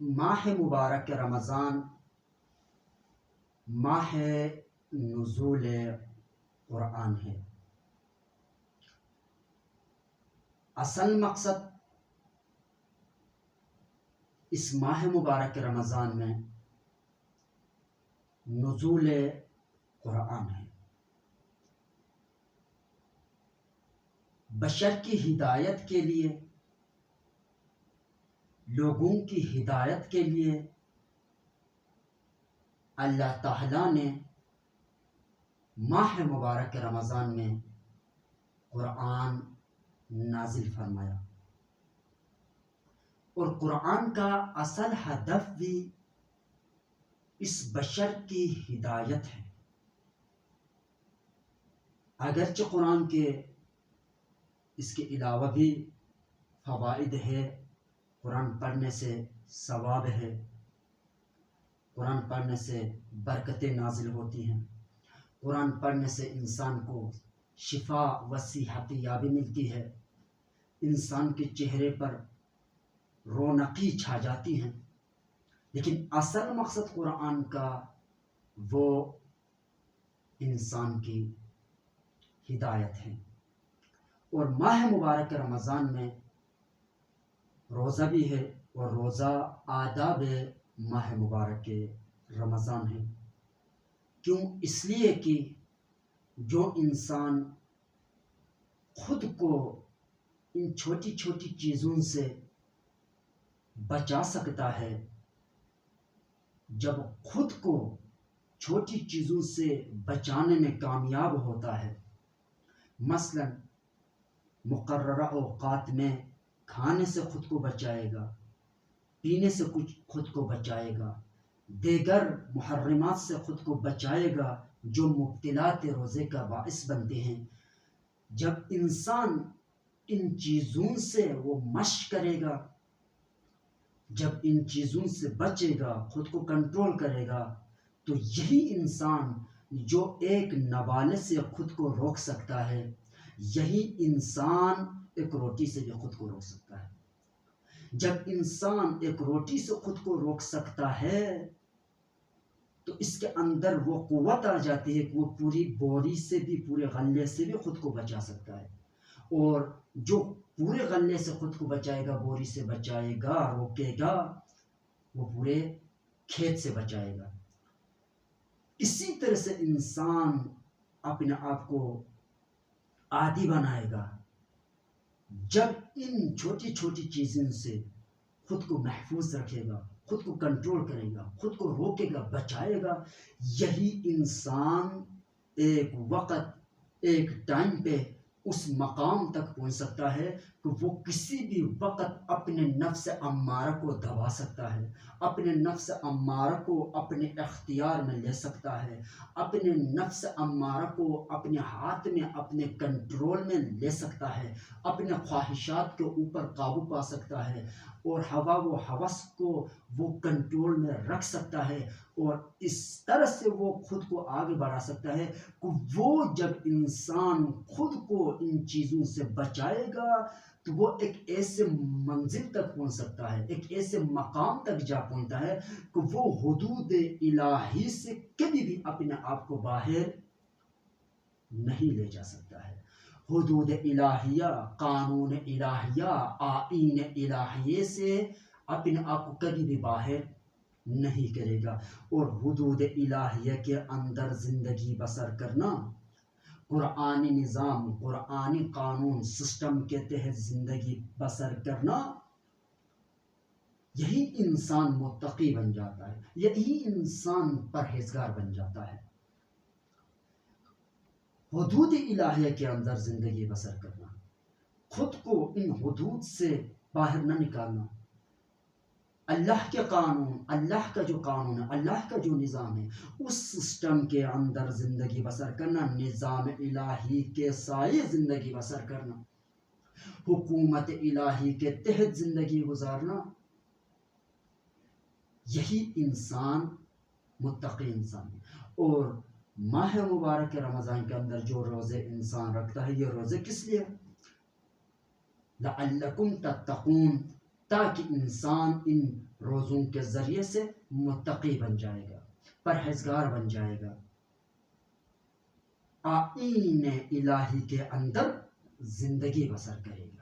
ماہ مبارک رمضان ماہ نزول قرآن ہے۔ اصل مقصد اس ماہ مبارک رمضان میں نزول قرآن ہے، بشر کی ہدایت کے لیے، لوگوں کی ہدایت کے لیے اللہ تعالیٰ نے ماہ مبارک رمضان میں قرآن نازل فرمایا، اور قرآن کا اصل ہدف بھی اس بشر کی ہدایت ہے۔ اگرچہ قرآن کے اس کے علاوہ بھی فوائد ہے، قرآن پڑھنے سے ثواب ہے، قرآن پڑھنے سے برکتیں نازل ہوتی ہیں، قرآن پڑھنے سے انسان کو شفا و صحت یابی ملتی ہے، انسان کے چہرے پر رونقی چھا جاتی ہیں، لیکن اصل مقصد قرآن کا وہ انسان کی ہدایت ہے۔ اور ماہ مبارک رمضان میں روزہ بھی ہے، اور روزہ آداب ماہ مبارک رمضان ہے۔ کیوں؟ اس لیے کہ جو انسان خود کو ان چھوٹی چھوٹی چیزوں سے بچا سکتا ہے، جب خود کو چھوٹی چیزوں سے بچانے میں کامیاب ہوتا ہے، مثلا مقررہ اوقات میں کھانے سے خود کو بچائے گا، پینے سے خود کو بچائے گا، دیگر محرمات سے خود کو بچائے گا جو مبتلات روزے کا باعث بنتے ہیں، جب انسان ان چیزوں سے وہ مشق کرے گا، جب ان چیزوں سے بچے گا، خود کو کنٹرول کرے گا، تو یہی انسان جو ایک نوالے سے خود کو روک سکتا ہے، یہی انسان ایک روٹی سے بھی خود کو روک سکتا ہے۔ جب انسان ایک روٹی سے خود کو روک سکتا ہے تو اس کے اندر وہ قوت آ جاتی ہے کہ وہ پوری بوری سے بھی، پورے غلے سے بھی خود کو بچا سکتا ہے، اور جو پورے غلے سے خود کو بچائے گا، بوری سے بچائے گا، روکے گا، وہ پورے کھیت سے بچائے گا۔ اسی طرح سے انسان اپنے آپ کو عادی بنائے گا، جب ان چھوٹی چھوٹی چیزوں سے خود کو محفوظ رکھے گا، خود کو کنٹرول کرے گا، خود کو روکے گا، بچائے گا، یہی انسان ایک وقت، ایک ٹائم پہ اس مقام تک پہنچ سکتا ہے کہ وہ کسی بھی وقت اپنے نفس امارہ کو دبا سکتا ہے، اپنے نفس امارہ کو اپنے اختیار میں لے سکتا ہے، اپنے نفس امارہ کو اپنے ہاتھ میں، اپنے کنٹرول میں لے سکتا ہے، اپنے خواہشات کے اوپر قابو پا سکتا ہے، اور ہوا و ہوس کو وہ کنٹرول میں رکھ سکتا ہے، اور اس طرح سے وہ خود کو آگے بڑھا سکتا ہے کہ وہ جب انسان خود کو ان چیزوں سے بچائے گا تو وہ ایک ایسے منزل تک پہنچ سکتا ہے، ایک ایسے مقام تک جا پہنچتا ہے کہ وہ حدود الہی سے کبھی بھی اپنے آپ کو باہر نہیں لے جا سکتا ہے۔ حدود الہیہ، قانون الہیہ، آئین الہیہ سے اپنے آپ کو کبھی بھی باہر نہیں کرے گا، اور حدود الہیہ کے اندر زندگی بسر کرنا، قرآنی نظام، قرآنی قانون سسٹم کے تحت زندگی بسر کرنا، یہی انسان متقی بن جاتا ہے، یہی انسان پرہیزگار بن جاتا ہے۔ حدود الہیہ کے اندر زندگی بسر کرنا، خود کو ان حدود سے باہر نہ نکالنا، اللہ کے قانون، اللہ کا جو قانون ہے، اللہ کا جو نظام ہے، اس سسٹم کے اندر زندگی بسر کرنا، نظام الہی کے سائے زندگی بسر کرنا، حکومت الہی کے تحت زندگی گزارنا، یہی انسان متقی انسان ہے۔ اور ماہ مبارک رمضان کے اندر جو روزے انسان رکھتا ہے، یہ روزے کس لیے؟ لعلکم تتقون، تاکہ انسان ان روزوں کے ذریعے سے متقی بن جائے گا، پرہیزگار بن جائے گا، آئین الہی کے اندر زندگی بسر کرے گا۔